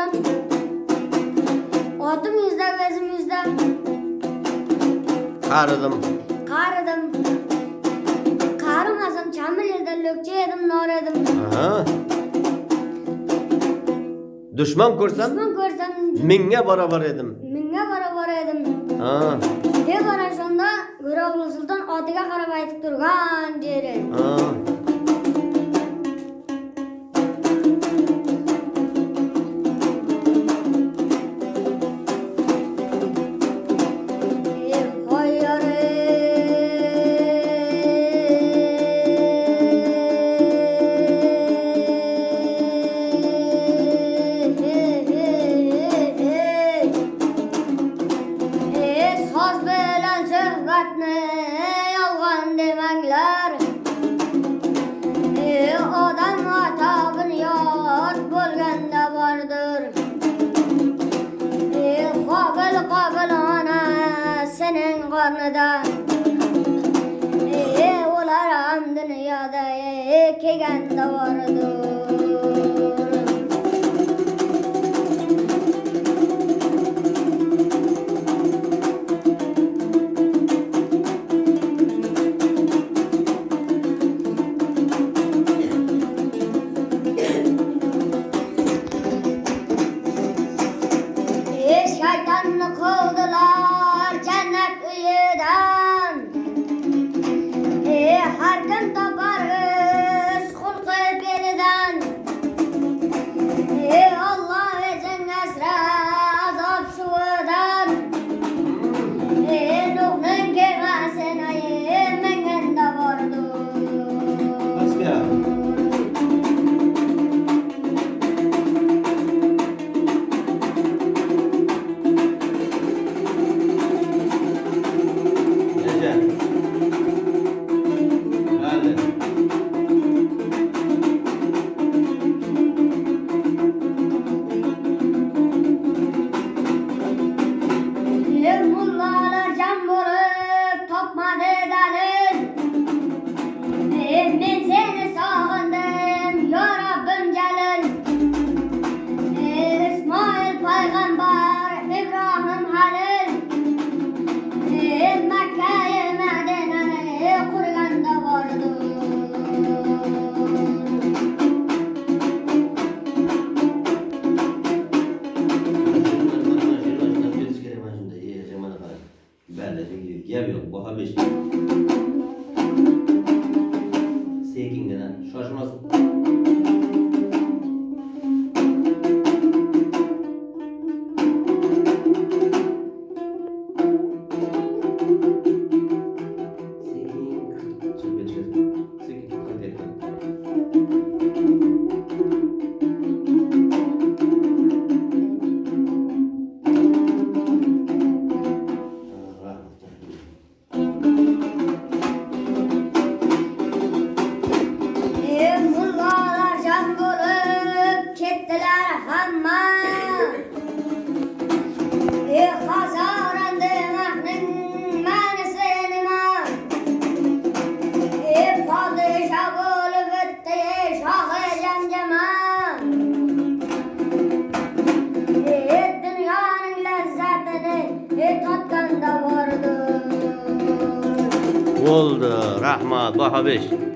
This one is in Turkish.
yoldan. Otum yüzde bezim yüzde. Qarıdım. Qarımasam çamil yerden lökçe edim, nor edim. Aha. Düşman ko'rsam, menga barabar edim. Ha. Deb ana shunda Go'ro'g'li sulton otiga qarab aytib turgan deri. Ha. Yolg'on demanglar. Odam ota bunyod bo'lganda bordir. Qobil ona sening qornida. Ular ham dunyoda kelganda bordir. Şeytanını kovdular cennet üyeden. Her gün taparız hulkı beriden. Allah için esra azap sudan. Nuh'un gemasine mengen de vardı. Başka. Mullalar cam bulup topmadı dalil. Ben seni sağındım ya Rabbim Celil. İsmail Peygamber, İbrahim Halil. Mekke'yi Medine'yi kurganda vardı. Gap yok. Bu habeş. Sekingina shoshmasin. Mullalar cam bulup kettiler hamma. Hazaran demeknin manisi nima? Padişah bulup bitti şahı cemcema. Dünyanın lezzetini tatkanda vardı. Oldu. Rahmat. Bu habeş.